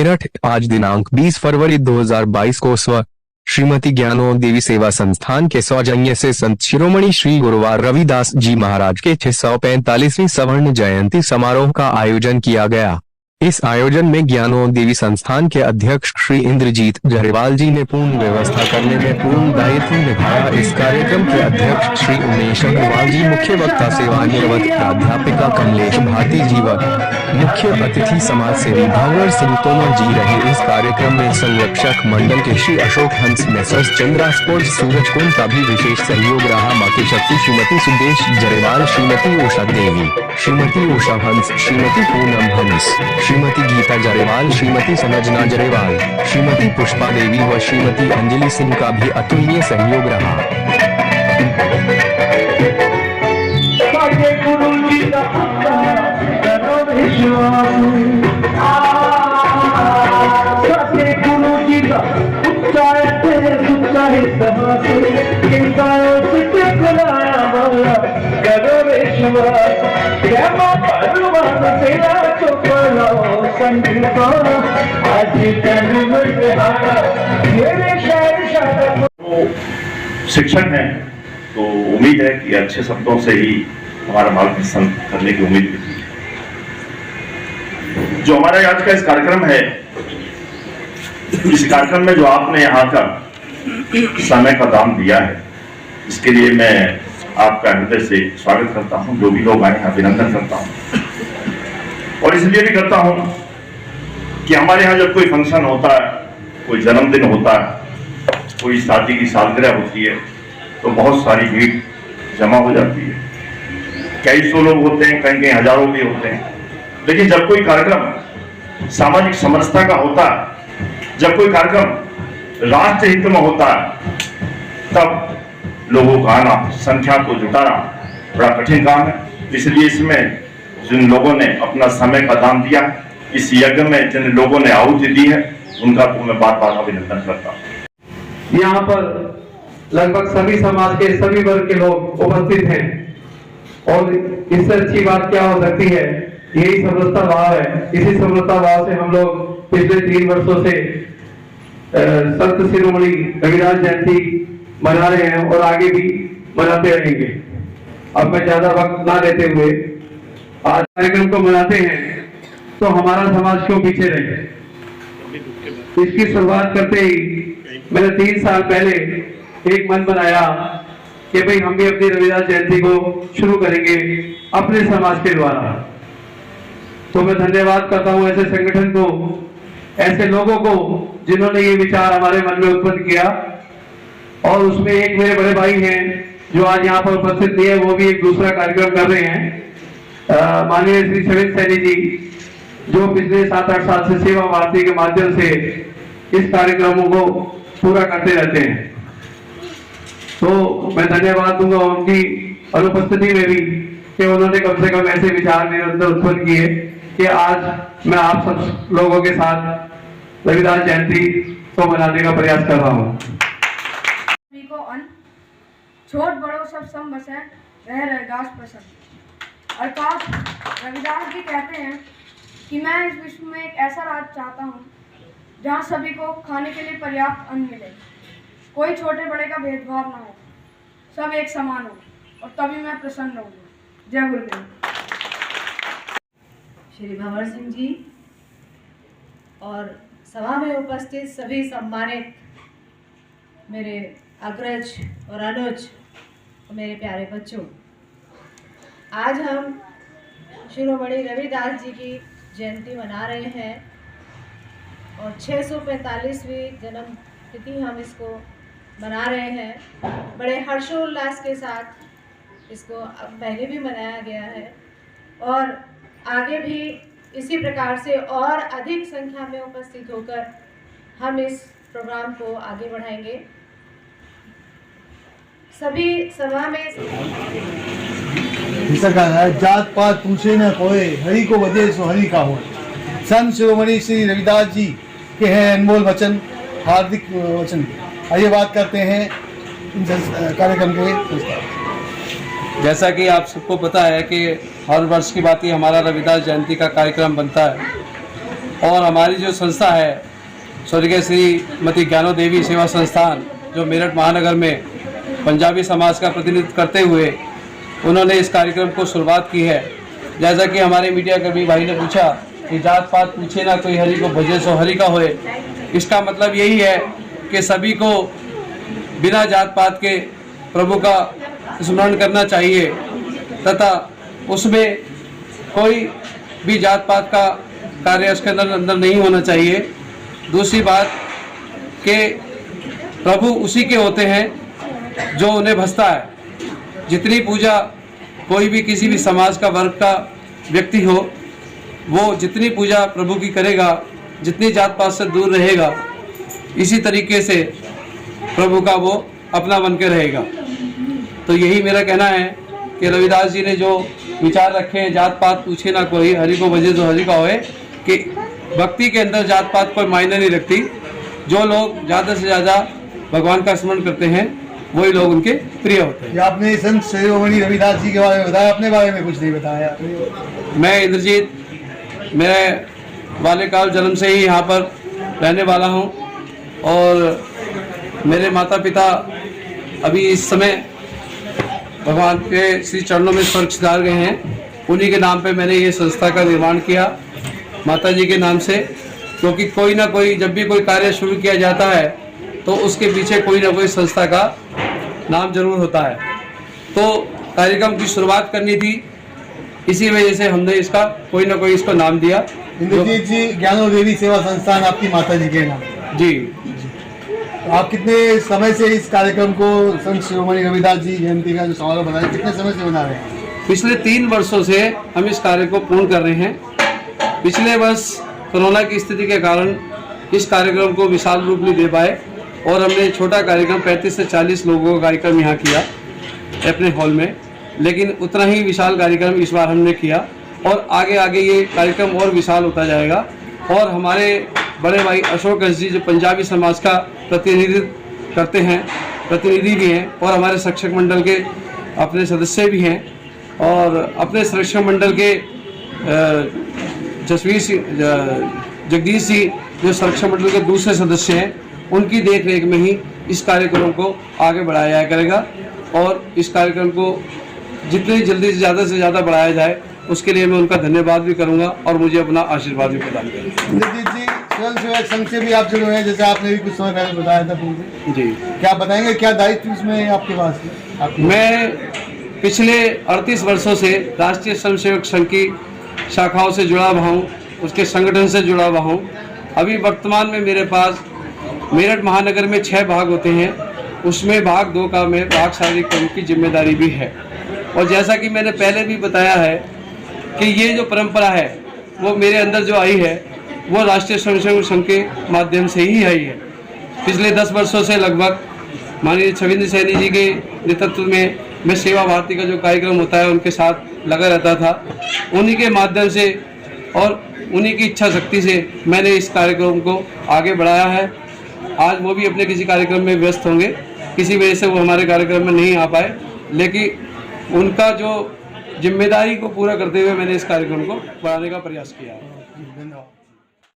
मेरठ आज दिनांक 20 फरवरी 2022 को श्रीमती ज्ञानों देवी सेवा संस्थान के सौजन्य से संत शिरोमणि श्री गुरुवार रविदास जी महाराज के 645वीं स्वर्ण जयंती समारोह का आयोजन किया गया। इस आयोजन में ज्ञानों देवी संस्थान के अध्यक्ष श्री इंद्रजीत जरेवाल जी ने पूर्ण व्यवस्था करने में पूर्ण दायित्व निभाया। इस कार्यक्रम के अध्यक्ष श्री उमेश अग्रवाल जी, मुख्य वक्ता सेवानिवृत्त प्राध्यापिका कमलेश भारती जी व मुख्य अतिथि समाज सेवी भावर सिंह तोमर जी रहे। इस कार्यक्रम में संरक्षक मंडल के श्री अशोक हंस, मेसर्स चंद्रा स्पोर्ट्स सूरजकुंड का भी विशेष सहयोग रहा। माता शक्ति श्रीमती सुदेश जरेवाल, श्रीमती उषा देवी, श्रीमती उषा हंस, श्रीमती पूनम हंस, श्रीमती गीता जरेवाल, श्रीमती संजना जरेवाल, श्रीमती पुष्पा देवी व श्रीमती अंजलि सिंह का भी अतुलनीय सहयोग रहा। शिक्षक हैं तो उम्मीद है कि अच्छे शब्दों से ही हमारा मार्गदर्शन करने की उम्मीद है। जो हमारा आज का इस कार्यक्रम है, इस कार्यक्रम में जो आपने यहाँ का समय का दान दिया है, इसके लिए मैं आपका हृदय से स्वागत करता हूँ। जो भी लोग आए हैं अभिनंदन करता हूँ, और इसलिए भी करता हूँ कि हमारे यहाँ जब कोई फंक्शन होता है, कोई जन्मदिन होता है, कोई शादी की सालगिरह होती है, तो बहुत सारी भीड़ जमा हो जाती है। कई सौ लोग होते हैं, कहीं कहीं हजारों भी होते हैं। लेकिन जब कोई कार्यक्रम सामाजिक समरसता का होता है, जब कोई कार्यक्रम राष्ट्र हित में होता है, तब लोगों का आना, संख्या को जुटाना बड़ा कठिन काम है। इसलिए इसमें जिन लोगों ने अपना समय का दान दिया, इस यज्ञ में जिन लोगों ने आहुति दी है, उनका तो मैं बार बार अभिनंदन करता हूँ। यहाँ पर लगभग सभी समाज के सभी वर्ग के लोग उपस्थित हैं, और इससे अच्छी बात क्या हो सकती है। यही समरसता भाव है। इसी समरसता भाव से हम लोग पिछले 3 वर्षों से संत शिरोमणि रविदास जयंती मना रहे हैं और आगे भी मनाते रहेंगे। अब मैं ज्यादा वक्त ना लेते हुए आज कार्यक्रम को मनाते हैं, तो हमारा समाज क्यों पीछे रहे। इसकी शुरुआत करते ही मैंने 3 साल पहले एक मन बनाया कि भाई हम भी अपनी रविदास जयंती को शुरू करेंगे अपने समाज के द्वारा। तो मैं धन्यवाद करता हूं ऐसे संगठन को, ऐसे लोगों को जिन्होंने ये विचार हमारे मन में उत्पन्न किया। और उसमें एक मेरे बड़े भाई हैं जो आज यहाँ पर उपस्थित नहीं है, वो भी एक दूसरा कार्यक्रम कर रहे हैं। माननीय श्री शवित सैनी जी, जो पिछले 7-8 साल से सेवा भारती के माध्यम से इस कार्यक्रमों को पूरा करते रहते हैं। तो मैं धन्यवाद दूंगा उनकी अनुपस्थिति में भी कि उन्होंने कम से कम ऐसे विचार निरंतर उत्पन्न किए कि आज मैं आप सब लोगों के साथ रविदास जयंती को मनाने का प्रयास कर रहा हूँ। छोट बड़ों सब सम बसे, रह रविदास प्रसन्न। अर्थात रविदास जी कहते हैं कि मैं इस विश्व में एक ऐसा राज्य चाहता हूँ जहाँ सभी को खाने के लिए पर्याप्त अन्न मिले, कोई छोटे बड़े का भेदभाव ना हो, सब एक समान हो, और तभी मैं प्रसन्न रहूँगा। जय गुरुदेव। श्री भावर सिंह जी और सभा में उपस्थित सभी सम्मानित मेरे अग्रज और अनुज और मेरे प्यारे बच्चों, आज हम शिरोमणि रविदास जी की जयंती मना रहे हैं और 645वीं जन्म तिथि हम इसको मना रहे हैं। बड़े हर्षोल्लास के साथ इसको अब पहले भी मनाया गया है और आगे भी इसी प्रकार से और अधिक संख्या में उपस्थित होकर हम इस प्रोग्राम को आगे बढ़ाएंगे। सभी सभा में जात पात पूछे न कोई, हरि को बजे सो हरि का हो। संत शिरोमणि श्री रविदास जी के हैं अनमोल वचन, हार्दिक वचन। आइए बात करते हैं इन कार्यक्रम के। जैसा कि आप सबको पता है कि हर वर्ष की बात ही हमारा रविदास जयंती का कार्यक्रम बनता है और हमारी जो संस्था है स्वर्गीय श्रीमती ज्ञानो देवी सेवा संस्थान, जो मेरठ महानगर में पंजाबी समाज का प्रतिनिधित्व करते हुए उन्होंने इस कार्यक्रम को शुरुआत की है। जैसा कि हमारे मीडिया कर्मी भाई ने पूछा कि जात पात पूछे ना कोई, हरि को भजे सो हरि का होए। इसका मतलब यही है कि सभी को बिना जात पात के प्रभु का स्मरण करना चाहिए तथा उसमें कोई भी जात पात का कार्य उसके अंदर नहीं होना चाहिए। दूसरी बात कि प्रभु उसी के होते हैं जो उन्हें भजता है। जितनी पूजा कोई भी किसी भी समाज का वर्ग का व्यक्ति हो, वो जितनी पूजा प्रभु की करेगा, जितनी जात पात से दूर रहेगा, इसी तरीके से प्रभु का वो अपना बन के रहेगा। तो यही मेरा कहना है कि रविदास जी ने जो विचार रखे हैं, जात पात पूछे ना कोई, हरि को भजे तो हरि का होए, कि भक्ति के अंदर जात पात कोई मायने नहीं रखती। जो लोग ज़्यादा से ज़्यादा भगवान का स्मरण करते हैं वही लोग उनके प्रिय होते हैं। आपने संत शिरोमणि रविदास जी के बारे में बताया, अपने बारे में कुछ नहीं बताया। मैं इंद्रजीत, मैं बाल्यकाल जन्म से ही यहाँ पर रहने वाला हूँ और मेरे माता पिता अभी इस समय भगवान के श्री चरणों में स्वर्ग सिधार गए हैं। उन्हीं के नाम पे मैंने ये संस्था का निर्माण किया, माता जी के नाम से, क्योंकि कोई ना कोई जब भी कोई कार्य शुरू किया जाता है तो उसके पीछे कोई ना कोई संस्था का नाम जरूर होता है। तो कार्यक्रम की शुरुआत करनी थी, इसी वजह से हमने इसका कोई ना कोई इसको नाम दिया। इंद्रजीत जी, ज्ञानो देवी सेवा संस्थान आपकी माता जी के नाम। जी। तो आप कितने समय से इस कार्यक्रम को संत शिरोमणि रविदास जी जयंती का जो समारोह बना रहे हैं, कितने समय से बना रहे हैं? पिछले 3 वर्षों से हम इस कार्य को पूर्ण कर रहे हैं। पिछले वर्ष कोरोना की स्थिति के कारण इस कार्यक्रम को विशाल रूप नहीं दे पाए और हमने छोटा कार्यक्रम 35 से 40 लोगों का कार्यक्रम यहाँ किया अपने हॉल में, लेकिन उतना ही विशाल कार्यक्रम इस बार हमने किया और आगे आगे ये कार्यक्रम और विशाल होता जाएगा। और हमारे बड़े भाई अशोक जी, जो पंजाबी समाज का प्रतिनिधित्व करते हैं, प्रतिनिधि भी हैं और हमारे संरक्षक मंडल के अपने सदस्य भी हैं, और अपने संरक्षक मंडल के जगदीश जी, जो संरक्षक मंडल के दूसरे सदस्य हैं, उनकी देखरेख में ही इस कार्यक्रम को आगे बढ़ाया जाया करेगा। और इस कार्यक्रम को जितनी जल्दी से ज़्यादा बढ़ाया जाए उसके लिए मैं उनका धन्यवाद भी करूंगा और मुझे अपना आशीर्वाद भी प्रदान करेंगे। इंद्रजीत जी, स्वयं सेवक संघ से भी आप जुड़े हैं, जैसे आपने भी कुछ समय पहले बताया था पूर्व। जी। क्या बताएंगे, क्या दायित्व इसमें आपके पास है? मैं पिछले 38 वर्षों से राष्ट्रीय स्वयं सेवक संघ की शाखाओं से जुड़ा हुआ हूँ, उसके संगठन से जुड़ा हुआ हूँ। अभी वर्तमान में मेरे पास मेरठ महानगर में 6 भाग होते हैं, उसमें भाग 2 का मैं भाग शारीरिक प्रमुख की जिम्मेदारी भी है। और जैसा कि मैंने पहले भी बताया है कि ये जो परंपरा है वो मेरे अंदर जो आई है वो राष्ट्रीय स्वयं सेवक संघ के माध्यम से ही आई है। पिछले 10 वर्षों से लगभग माननीय छविंद्र सैनी जी के नेतृत्व में मैं सेवा भारती का जो कार्यक्रम होता है उनके साथ लगा रहता था। उन्हीं के माध्यम से और उन्हीं की इच्छा शक्ति से मैंने इस कार्यक्रम को आगे बढ़ाया है। आज वो भी अपने किसी कार्यक्रम में व्यस्त होंगे, किसी वजह से वो हमारे कार्यक्रम में नहीं आ पाए, लेकिन उनका जो जिम्मेदारी को पूरा करते हुए मैंने इस कार्यक्रम को बढ़ाने का प्रयास किया है।